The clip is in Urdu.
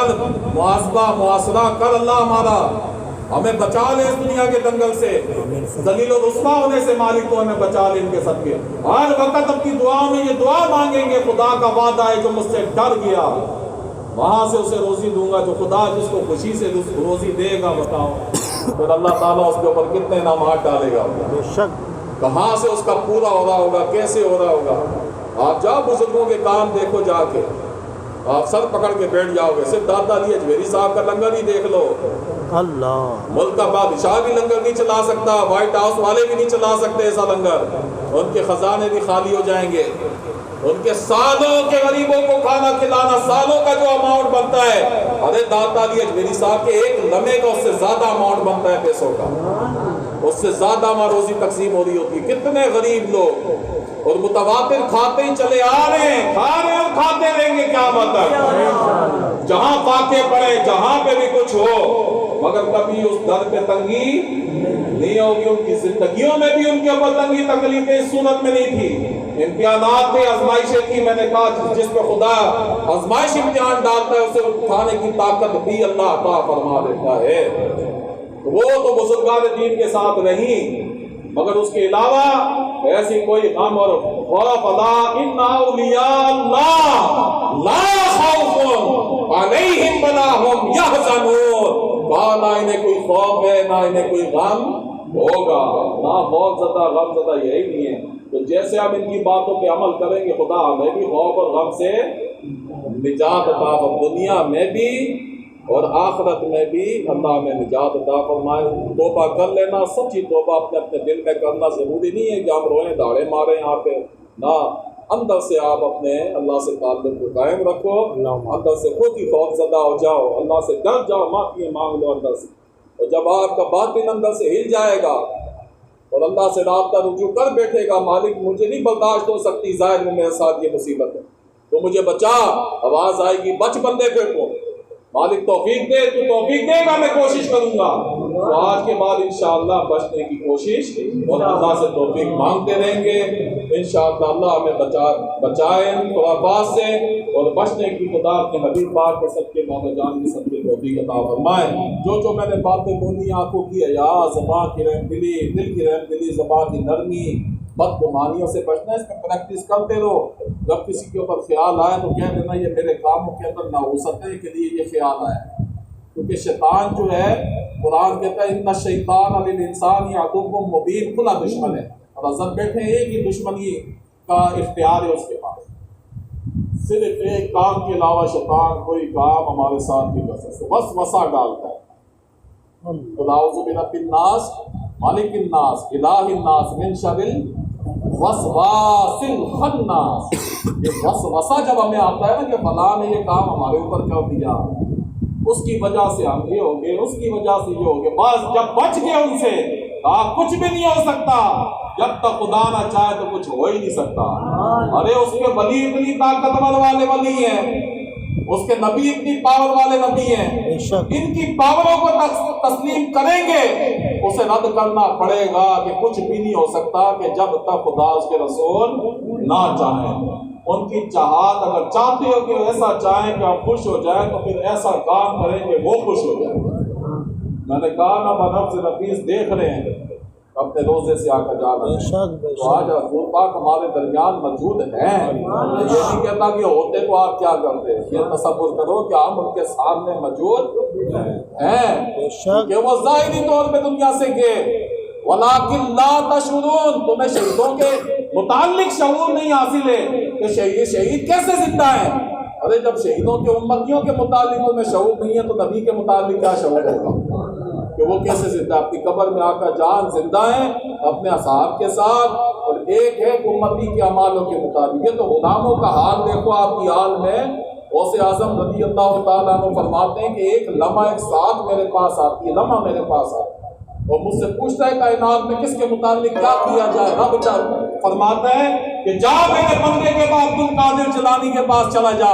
فن محاسبہ معاشرہ کر اللہ ہمارا، ہمیں بچا لے اس دنیا کے دنگل سے، ذلیل و رسوا ہونے سے مالک تو ہمیں بچا لے ان کے صدقے۔ ہر وقت اپنی دعا میں یہ دعا مانگیں گے، خدا کا وعدہ ہے جو مجھ سے ڈر گیا وہاں سے اسے روزی دوں گا۔ جو خدا جس کو خوشی سے روزی دے گا بتاؤ پھر اللہ تعالیٰ اس کے اوپر کتنے انعامات ڈالے گا، بے شک کہاں سے اس کا پورا ہو رہا ہوگا، کیسے ہو رہا ہوگا۔ آپ جاؤ بزرگوں کے کام دیکھو، جا کے آپ سر پکڑ کے بیٹھ جاؤ گے۔ صرف داتا علی اجمیری صاحب کا لنگر ہی دیکھ لو، اللہ، ملک کا بادشاہ بھی لنگر نہیں چلا سکتا، وائٹ ہاؤس والے بھی نہیں چلا سکتے ایسا لنگر، ان کے خزانے بھی خالی ہو جائیں گے۔ ان کے سالوں کے غریبوں کو کھانا کھلانا، سالوں کا جو اماؤنٹ بنتا ہے، ارے داتا علی اجمیری صاحب کے ایک لمحے کا اس سے زیادہ اماؤنٹ بنتا ہے پیسوں کا، اس سے زیادہ ہماری روزی تقسیم ہو رہی ہوتی ہے۔ کتنے غریب لوگ اور متواتر کھاتے ہی چلے آ رہے ہیں، کھا رہے ہیں اور کھاتے رہیں گے قیامت تک، جہاں فاقے پڑے، جہاں پہ بھی کچھ ہو، مگر کبھی اس در پہ تنگی نہیں ہوگی۔ ان کی زندگیوں میں بھی ان کے اوپر تنگی تکلیفیں اس صورت میں نہیں تھی، امتحانات تھے، آزمائشیں تھی۔ میں نے کہا جس پہ خدا آزمائش امتحان ڈالتا ہے اسے اٹھانے کی طاقت بھی اللہ عطا فرما دیتا ہے۔ وہ تو بزرگان دین کے ساتھ نہیں، مگر اس کے علاوہ ایسی کوئی غم اور خوف ادا ان اولیاء اللہ لا خوف علیہم ولا هم یحزنون، نہ انہیں کوئی خوف ہے نہ انہیں کوئی غم ہوگا، نہ خوف زدہ غم زدہ، یہی نہیں ہے۔ تو جیسے ہم ان کی باتوں پہ عمل کریں گے خدا ہمیں بھی خوف اور غم سے نجات عطا فرمائے، دنیا میں بھی اور آخرت میں بھی اللہ میں نجات عطا فرمائے۔ توبہ کر لینا، سچی توبہ اپنے اپنے دل میں کرنا، ضروری نہیں ہے کہ ہم روئیں دھاڑے ماریں یہاں پہ، نہ، اندر سے آپ اپنے اللہ سے تعلق کو قائم رکھو، اندر سے خود ہی خوف زدہ ہو جاؤ، اللہ سے ڈر جاؤ، معافی مانگ لو اندر سے۔ اور جب آپ کا باطن اندر سے ہل جائے گا اور اللہ سے رابطہ رجوع کر بیٹھے گا، مالک مجھے نہیں برداشت ہو سکتی ظاہر میں میرے ساتھ یہ مصیبت ہے، تو مجھے بچا، آواز آئے گی بچ بندے پھر کو، مالک توفیق دے، تو توفیق دے گا، میں کوشش کروں گا۔ تو آج کے بعد انشاءاللہ بچنے کی کوشش اور اللہ سے توفیق مانگتے رہیں گے انشاءاللہ۔ اللہ ہمیں بچائے خرافات سے اور بچنے کی خدا کے حبیب پاک کے سب کے مولا جان کی سب کے توفیق عطا فرمائے۔ جو میں نے باتیں بولی، آنکھوں کی حیا، زبان کی رحم دلی، دل کی رحم دلی، زبان کی نرمی، بدگمانیوں سے بچنا، اس میں پریکٹس کرتے رہو۔ جب کسی کے اوپر خیال آئے تو کہہ دینا یہ میرے کاموں کے اندر نحوست ہے کے لیے یہ خیال آیا، کیونکہ شیطان جو ہے، قرآن کہتا ہے ان الشیطان للانسان عدو مبین، کھلا دشمن ہے، اور حضرت بیٹھے ایک ہی دشمنی کا اختیار ہے اس کے پاس، صرف ایک کام کے علاوہ شیطان کوئی کام ہمارے ساتھ نہیں کر سکتا، بس وسا ڈالتا ہے۔ قل اعوذ برب الناس مالک الناس الہ الناس من شر الوسواس الخناس۔ یہ وسوسہ جب ہمیں آتا ہے نا کہ فلاں نے یہ کام ہمارے اوپر کر دیا، اس کی وجہ سے ہم یہ ہو گئے، اس کی وجہ سے یہ ہو گئے، بس جب بچ گئے ان سے کچھ بھی نہیں ہو سکتا، جب تک خدا نہ چاہے تو کچھ ہو ہی نہیں سکتا۔ ارے اس کے ولی اتنی طاقتور والے ولی ہیں، اس کے نبی اتنی پاور والے نبی ہیں، ان کی پاوروں کو تسلیم کریں گے، اسے رد کرنا پڑے گا کہ کچھ بھی نہیں ہو سکتا کہ جب تک خدا اس کے رسول نہ چاہیں۔ ان کی چاہت اگر چاہتے ہو کہ ایسا چاہیں کہ ہم خوش ہو جائیں تو پھر ایسا کام کریں کہ وہ خوش ہو جائیں۔ میں نے کہا نا بنفس نفیس دیکھ رہے ہیں اپنے روزے سے آ کر جا رہے ہیں، تو آج حضور پاک ہمارے درمیان موجود ہیں۔ یہ نہیں کہتا کہ ہوتے تو آپ کیا کرتے، یہ تصور کرو کہ ہم ان کے سامنے موجود ہیں، کہ وہ ظاہری طور پہ دنیا سے گئے، ولیکن لا تشعرون، تمہیں شہیدوں کے متعلق شعور نہیں حاصل ہے کہ شہید کیسے زندہ ہیں۔ ارے جب شہیدوں کے امتیوں کے متعلق تمہیں شعور نہیں ہے تو نبی کے متعلق کیا شعور ہوگا کہ وہ کیسے زندہ، اپنی قبر میں آ کر جان زندہ ہیں اپنے اصحاب کے ساتھ، اور ایک ہے امتی کے اعمالوں کے مطابق۔ یہ تو غلاموں کا حال دیکھو آپ کی حال میں، غوث اعظم رضی اللہ تعالیٰ عنہ فرماتے ہیں کہ ایک لمحہ ایک ساتھ میرے پاس آتی ہے، لمحہ میرے پاس آتی ہے اور مجھ سے پوچھتا ہے کائنات میں کس کے متعلق کیا کیا جائے۔ رب فرماتا ہے کہ جا میرے بندے کے بعد عبد القادر جیلانی کے پاس چلا جا،